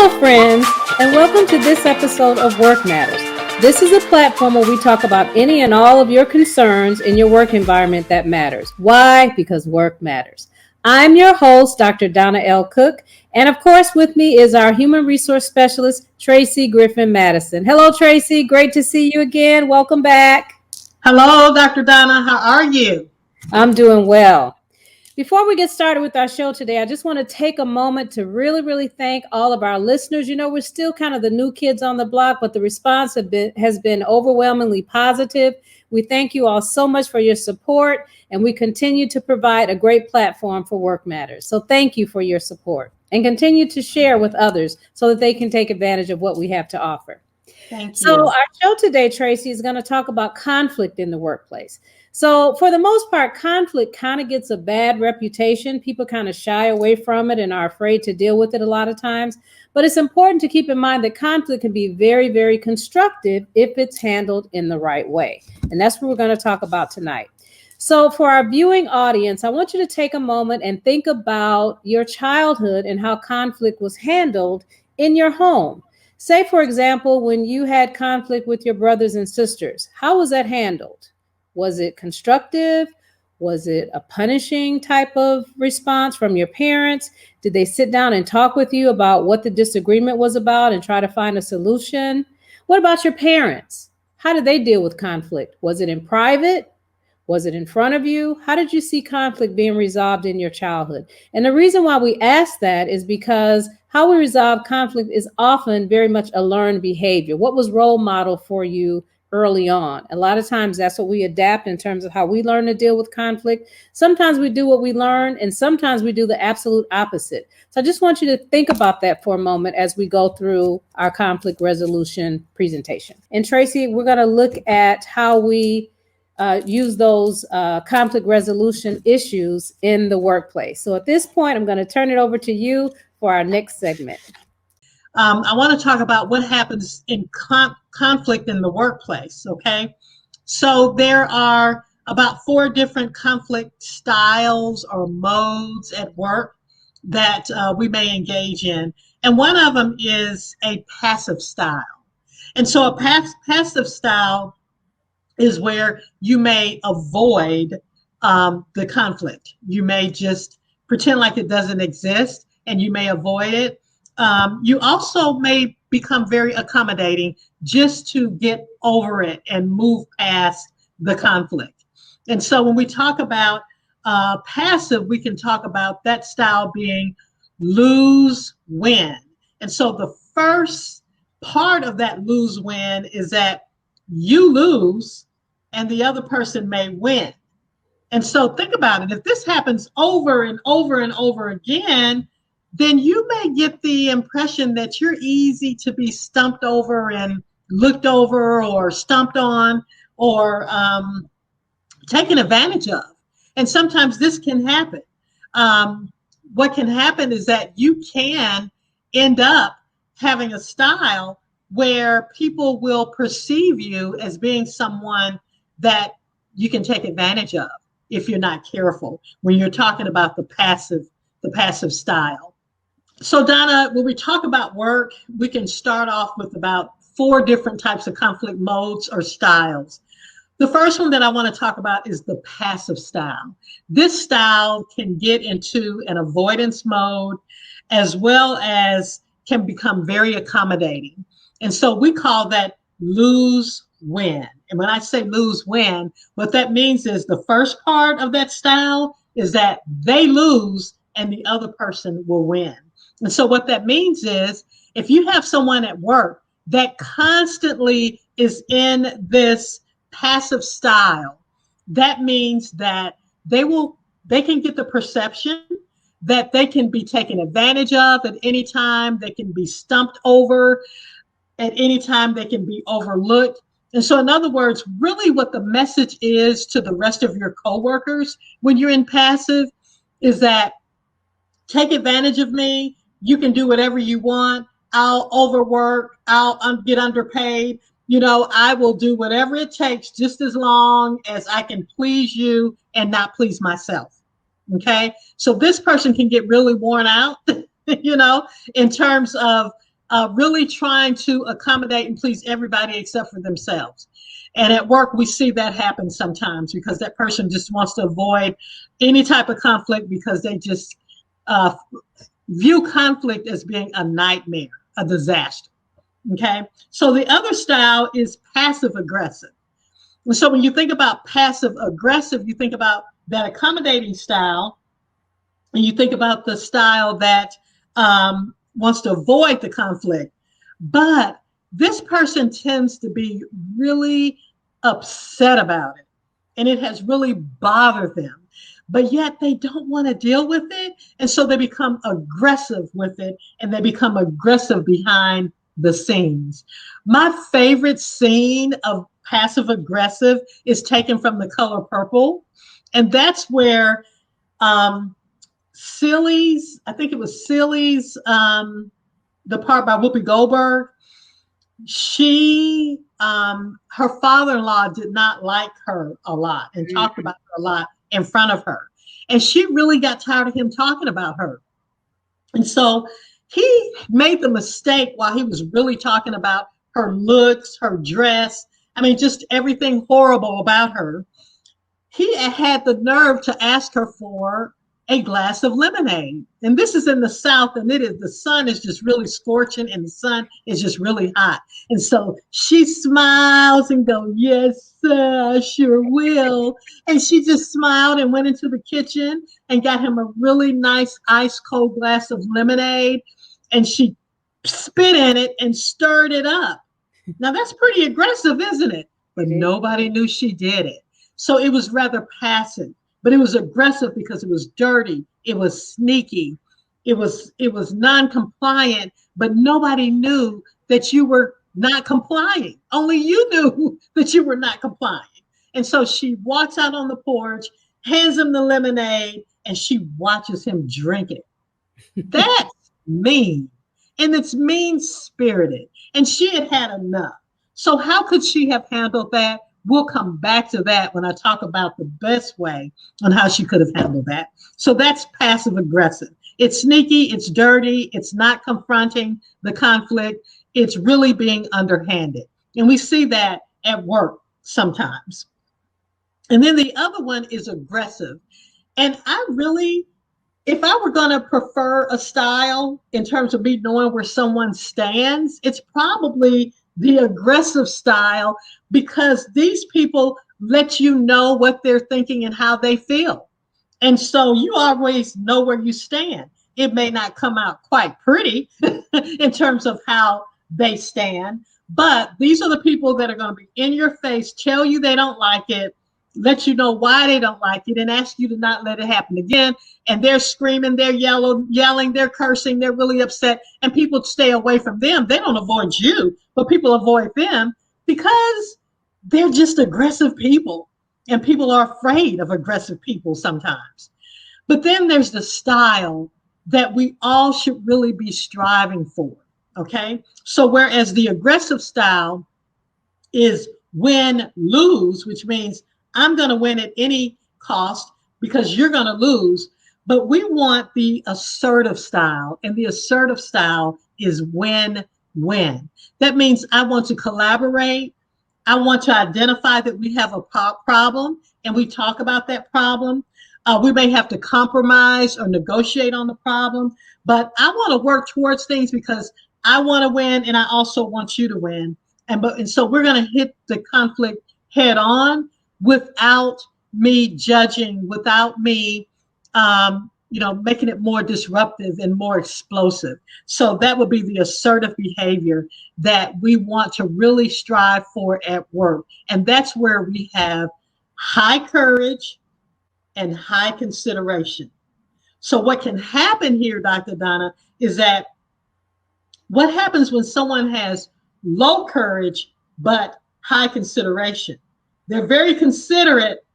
Hello, friends, and welcome to this episode of Work Matters. This is a platform where we talk about any and all of your concerns in your work environment that matters. Why? Because work matters. I'm your host, Dr. Donna L. Cook, and of course, with me is our human resource specialist, Tracy Griffin Madison. Hello, Tracy. Great to see you again. Welcome back. Hello, Dr. Donna. How are you? I'm doing well. Before we get started with our show today, I just want to take a moment to really thank all of our listeners. You know, we're still kind of the new kids on the block, but the response has been overwhelmingly positive. We thank you all so much for your support, and we continue to provide a great platform for Work Matters. So thank you for your support, and continue to share with others so that they can take advantage of what we have to offer. Thank you. So our show today, Tracy, is going to talk about conflict in the workplace. So for the most part, conflict kind of gets a bad reputation. People kind of shy away from it and are afraid to deal with it a lot of times. But it's important to keep in mind that conflict can be very constructive if it's handled in the right way. And that's what we're going to talk about tonight. So for our viewing audience, I want you to take a moment and think about your childhood and how conflict was handled in your home. Say, for example, when you had conflict with your brothers and sisters, how was that handled? Was it constructive? Was it a punishing type of response from your parents? Did they sit down and talk with you about what the disagreement was about and try to find a solution? What about your parents? How did they deal with conflict? Was it in private? Was it in front of you? How did you see conflict being resolved in your childhood? And the reason why we ask that is because how we resolve conflict is often very much a learned behavior. What was role model for you early on? A lot of times that's what we adapt in terms of how we learn to deal with conflict. Sometimes we do what we learn, and sometimes we do the absolute opposite. So I just want you to think about that for a moment as we go through our conflict resolution presentation. And Tracy, we're going to look at how we use those conflict resolution issues in the workplace. So at this point, I'm going to turn it over to you for our next segment. I want to talk about what happens in conflict in the workplace, okay? So there are about 4 different conflict styles or modes at work that we may engage in. And one of them is a passive style. And so a passive style is where you may avoid the conflict. You may just pretend like it doesn't exist, and you may avoid it. You also may become very accommodating just to get over it and move past the conflict. And so when we talk about passive, we can talk about that style being lose-win. And so the first part of that lose-win is that you lose and the other person may win. And so think about it. If this happens over and over and over again, then you may get the impression that you're easy to be stumped over and looked over or stumped on or taken advantage of. And sometimes this can happen. What can happen is that you can end up having a style where people will perceive you as being someone that you can take advantage of if you're not careful when you're talking about the passive style. So Donna, when we talk about work, we can start off with about 4 different types of conflict modes or styles. The first one that I want to talk about is the passive style. This style can get into an avoidance mode as well as can become very accommodating. And so we call that lose-win. And when I say lose-win, what that means is the first part of that style is that they lose and the other person will win. And so what that means is if you have someone at work that constantly is in this passive style, that means that they can get the perception that they can be taken advantage of at any time, they can be stumped over at any time, they can be overlooked. And so in other words, really what the message is to the rest of your coworkers when you're in passive is that take advantage of me. You can do whatever you want. I'll overwork. I'll get underpaid. You know, I will do whatever it takes just as long as I can please you and not please myself. Okay. So this person can get really worn out, you know, in terms of really trying to accommodate and please everybody except for themselves. And at work, we see that happen sometimes because that person just wants to avoid any type of conflict because they just uh, view conflict as being a nightmare, a disaster. Okay. So the other style is passive aggressive. And so when you think about passive aggressive, you think about that accommodating style, and you think about the style that wants to avoid the conflict. But this person tends to be really upset about it, and it has really bothered them. But yet they don't want to deal with it. And so they become aggressive with it, and they become aggressive behind the scenes. My favorite scene of passive aggressive is taken from The Color Purple. And that's where Silly's, I think it was Silly's, the part by Whoopi Goldberg. Her father-in-law did not like her a lot and talked about her a lot in front of her. And she really got tired of him talking about her. And so he made the mistake while he was really talking about her looks, her dress. I mean, just everything horrible about her. He had the nerve to ask her for a glass of lemonade. And this is in the South, and the sun is just really scorching, and the sun is just really hot. And so she smiles and goes, "Yes, sir, I sure will." And she just smiled and went into the kitchen and got him a really nice ice cold glass of lemonade. And she spit in it and stirred it up. Now that's pretty aggressive, isn't it? But nobody knew she did it. So it was rather passive, but it was aggressive because it was dirty. It was sneaky. It was non-compliant, but nobody knew that you were not complying. Only you knew that you were not complying. And so she walks out on the porch, hands him the lemonade, and she watches him drink it. That's mean. And it's mean-spirited. And she had had enough. So how could she have handled that? We'll come back to that when I talk about the best way on how she could have handled that. So that's passive aggressive. It's sneaky, it's dirty, it's not confronting the conflict, it's really being underhanded. And we see that at work sometimes. And then the other one is aggressive. And if I were going to prefer a style in terms of me knowing where someone stands, it's probably the aggressive style, because these people let you know what they're thinking and how they feel. And so you always know where you stand. It may not come out quite pretty in terms of how they stand, but these are the people that are going to be in your face, tell you they don't like it, let you know why they don't like it, and ask you to not let it happen again. And they're screaming, they're yelling, they're cursing, they're really upset, and people stay away from them. They don't avoid you, but people avoid them because they're just aggressive people, and people are afraid of aggressive people sometimes. But then there's the style that we all should really be striving for, okay? So whereas the aggressive style is win, lose, which means I'm going to win at any cost because you're going to lose. But we want the assertive style, and the assertive style is win-win. That means I want to collaborate. I want to identify that we have a problem, and we talk about that problem. We may have to compromise or negotiate on the problem, but I want to work towards things because I want to win, and I also want you to win. And so we're going to hit the conflict head on without me judging, without me, making it more disruptive and more explosive. So that would be the assertive behavior that we want to really strive for at work. And that's where we have high courage and high consideration. So what can happen here, Dr. Donna, is that what happens when someone has low courage but high consideration? They're very considerate,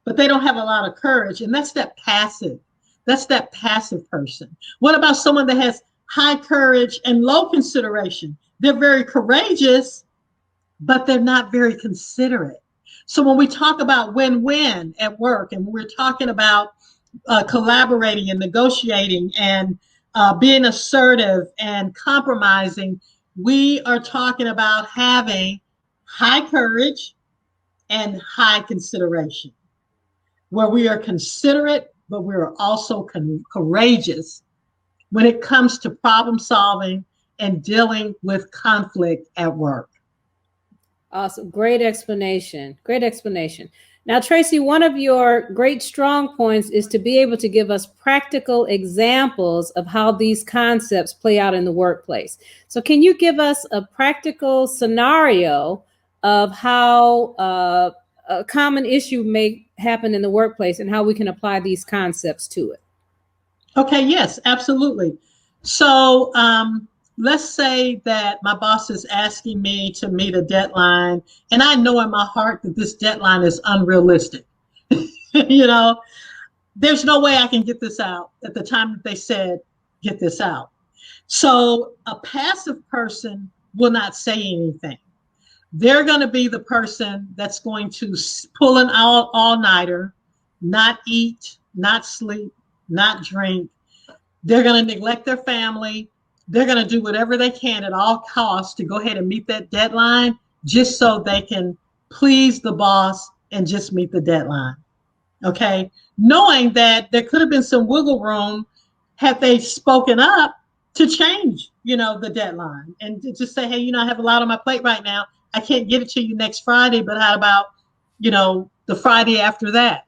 but they don't have a lot of courage. And that's that passive. That's that passive person. What about someone that has high courage and low consideration? They're very courageous, but they're not very considerate. So when we talk about win-win at work, and we're talking about collaborating and negotiating and being assertive and compromising, we are talking about having high courage and high consideration, where we are considerate, but we are also courageous when it comes to problem solving and dealing with conflict at work. Awesome. Great explanation. Great explanation. Now, Tracy, one of your great strong points is to be able to give us practical examples of how these concepts play out in the workplace. So can you give us a practical scenario of how a common issue may happen in the workplace and how we can apply these concepts to it? Okay, yes, absolutely. So let's say that my boss is asking me to meet a deadline, and I know in my heart that this deadline is unrealistic. You know, there's no way I can get this out at the time that they said, get this out. So a passive person will not say anything. They're going to be the person that's going to pull an all-nighter, not eat, not sleep, not drink. They're going to neglect their family. They're going to do whatever they can at all costs to go ahead and meet that deadline just so they can please the boss and just meet the deadline. Okay. Knowing that there could have been some wiggle room had they spoken up to change, the deadline and to just say, hey, I have a lot on my plate right now. I can't get it to you next Friday, but how about, the Friday after that?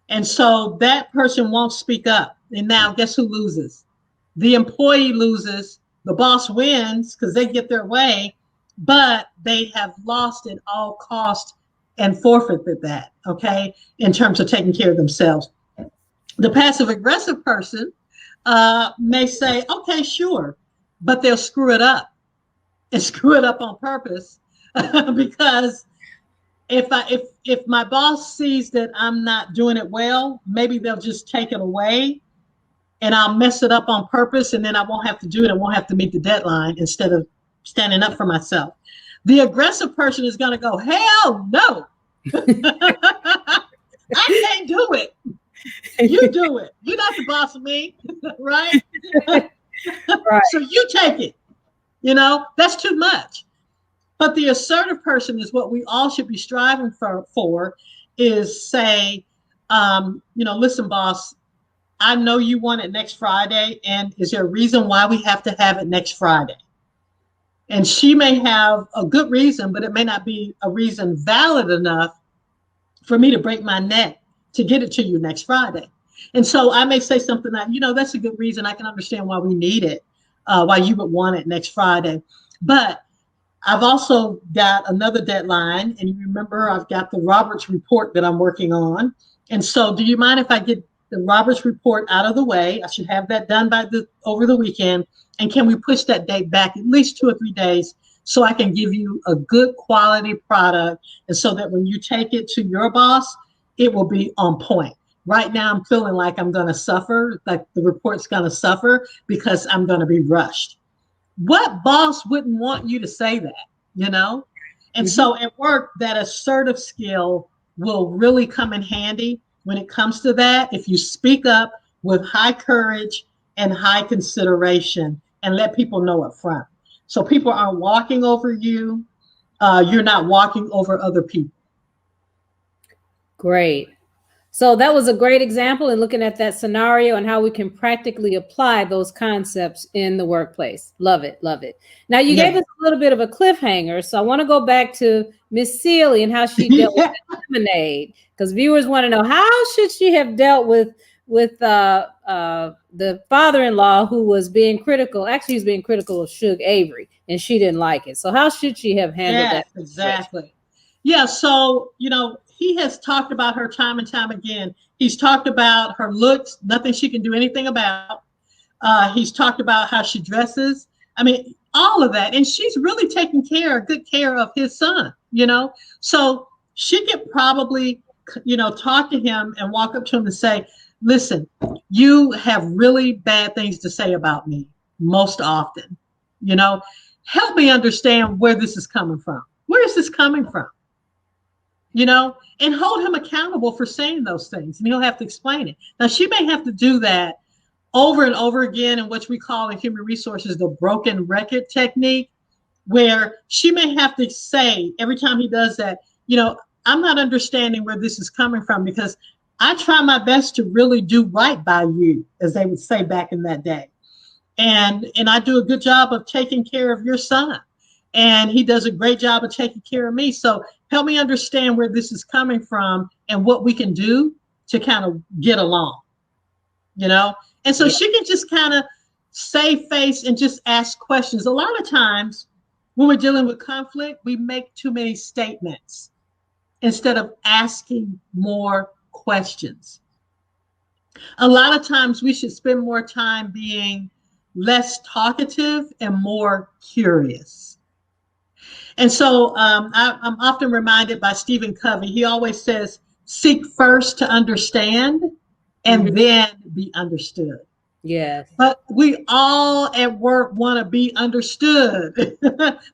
And so that person won't speak up. And now guess who loses? The employee loses, the boss wins because they get their way, but they have lost at all cost and forfeited that, okay, in terms of taking care of themselves. The passive aggressive person may say, okay, sure, but they'll screw it up and screw it up on purpose because if my boss sees that I'm not doing it well, maybe they'll just take it away and I'll mess it up on purpose, and then I won't have to do it. I won't have to meet the deadline instead of standing up for myself. The aggressive person is going to go, hell no. I can't do it. You do it. You're not the boss of me, right? Right. So you take it. That's too much. But the assertive person is what we all should be striving for is say, listen, boss, I know you want it next Friday. And is there a reason why we have to have it next Friday? And she may have a good reason, but it may not be a reason valid enough for me to break my neck to get it to you next Friday. And so I may say something that, that's a good reason. I can understand why we need it, why you would want it next Friday. But I've also got another deadline. And you remember, I've got the Roberts report that I'm working on. And so do you mind if I get the Roberts report out of the way? I should have that done over the weekend. And can we push that date back at least 2 or 3 days so I can give you a good quality product, and so that when you take it to your boss, it will be on point. Right now, I'm feeling like I'm going to suffer, like the report's going to suffer because I'm going to be rushed. What boss wouldn't want you to say that, And Mm-hmm. So at work, that assertive skill will really come in handy when it comes to that. If you speak up with high courage and high consideration and let people know up front. So people aren't walking over you. You're not walking over other people. Great. So that was a great example in looking at that scenario and how we can practically apply those concepts in the workplace. Love it. Love it. Now, you gave us a little bit of a cliffhanger. So I want to go back to Miss Seeley and how she dealt with lemonade, because viewers want to know, how should she have dealt with the father-in-law who was being critical. Actually, he was being critical of Suge Avery, and she didn't like it. So how should she have handled that? Exactly. Yeah. So, he has talked about her time and time again. He's talked about her looks, nothing she can do anything about. He's talked about how she dresses. I mean, all of that. And she's really taking good care of his son, So she could probably, talk to him and walk up to him and say, listen, you have really bad things to say about me most often. Help me understand where this is coming from. Where is this coming from? And hold him accountable for saying those things. And he'll have to explain it. Now, she may have to do that over and over again in what we call in human resources the broken record technique, where she may have to say every time he does that, I'm not understanding where this is coming from, because I try my best to really do right by you, as they would say back in that day. And I do a good job of taking care of your son. And he does a great job of taking care of me. So help me understand where this is coming from and what we can do to kind of get along, And so she can just kind of save face and just ask questions. A lot of times when we're dealing with conflict, we make too many statements instead of asking more questions. A lot of times we should spend more time being less talkative and more curious. And so I'm often reminded by Stephen Covey. He always says, seek first to understand and then be understood. Yes. But we all at work want to be understood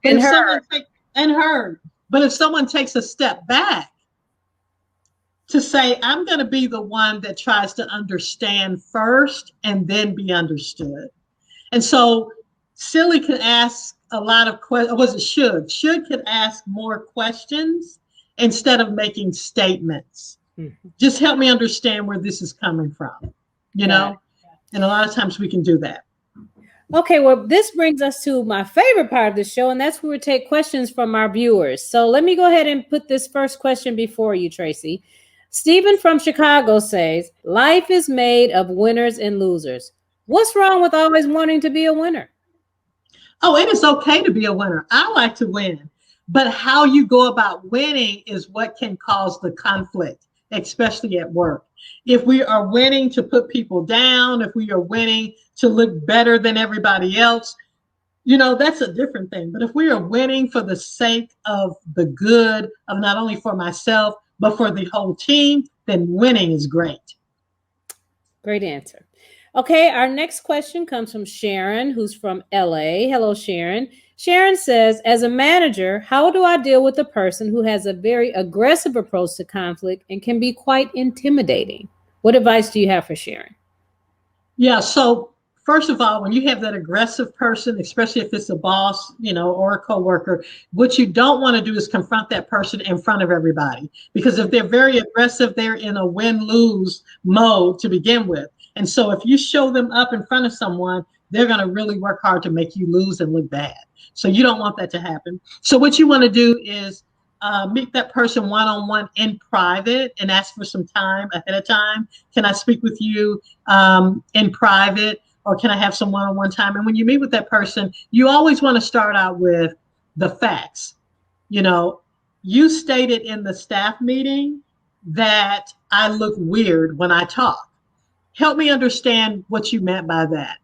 and heard. But if someone takes a step back to say, I'm going to be the one that tries to understand first and then be understood. And so Silly could ask a lot of questions, or was it Should? Should could ask more questions instead of making statements. Mm-hmm. Just help me understand where this is coming from, know? And a lot of times we can do that. Okay, well, this brings us to my favorite part of the show, and that's where we take questions from our viewers. So let me go ahead and put this first question before you, Tracy. Stephen from Chicago says, life is made of winners and losers. What's wrong with always wanting to be a winner? Oh, it is okay to be a winner. I like to win. But how you go about winning is what can cause the conflict, especially at work. If we are winning to put people down, if we are winning to look better than everybody else, that's a different thing. But if we are winning for the sake of the good of not only for myself, but for the whole team, then winning is great. Great answer. Okay, our next question comes from Sharon, who's from LA. Hello, Sharon. Sharon says, as a manager, how do I deal with a person who has a very aggressive approach to conflict and can be quite intimidating? What advice do you have for Sharon? Yeah, so first of all, when you have that aggressive person, especially if it's a boss, or a coworker, what you don't want to do is confront that person in front of everybody. Because if they're very aggressive, they're in a win-lose mode to begin with. And so if you show them up in front of someone, they're going to really work hard to make you lose and look bad. So you don't want that to happen. So what you want to do is meet that person one-on-one in private and ask for some time ahead of time. Can I speak with you in private, or can I have some one-on-one time? And when you meet with that person, you always want to start out with the facts. You stated in the staff meeting that I look weird when I talk. Help me understand what you meant by that.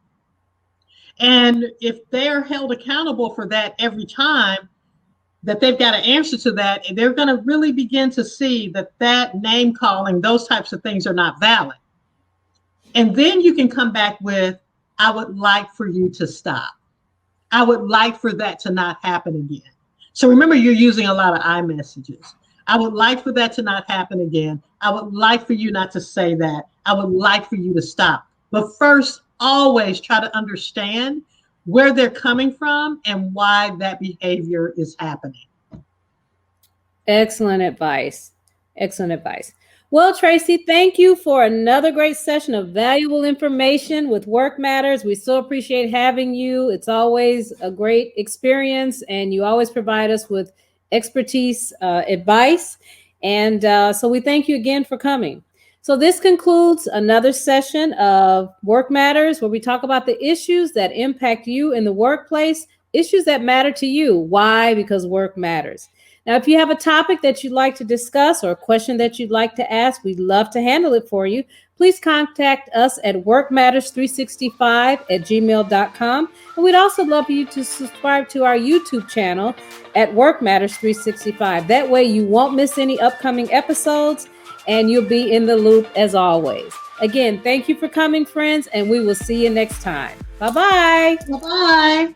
And if they're held accountable for that every time, that they've got to answer to that, they're going to really begin to see that name calling, those types of things are not valid. And then you can come back with, I would like for you to stop. I would like for that to not happen again. So remember, you're using a lot of I messages. I would like for that to not happen again. I would like for you not to say that. I would like for you to stop. But first, always try to understand where they're coming from and why that behavior is happening. Excellent advice. Excellent advice. Well, Tracy, thank you for another great session of valuable information with Work Matters. We so appreciate having you. It's always a great experience, and you always provide us with expertise, advice. And so we thank you again for coming. So this concludes another session of Work Matters, where we talk about the issues that impact you in the workplace, issues that matter to you. Why? Because work matters. Now, if you have a topic that you'd like to discuss or a question that you'd like to ask, we'd love to handle it for you. Please contact us at workmatters365@gmail.com. And we'd also love for you to subscribe to our YouTube channel at Work Matters 365. That way you won't miss any upcoming episodes, and you'll be in the loop as always. Again, thank you for coming, friends, and we will see you next time. Bye-bye. Bye-bye.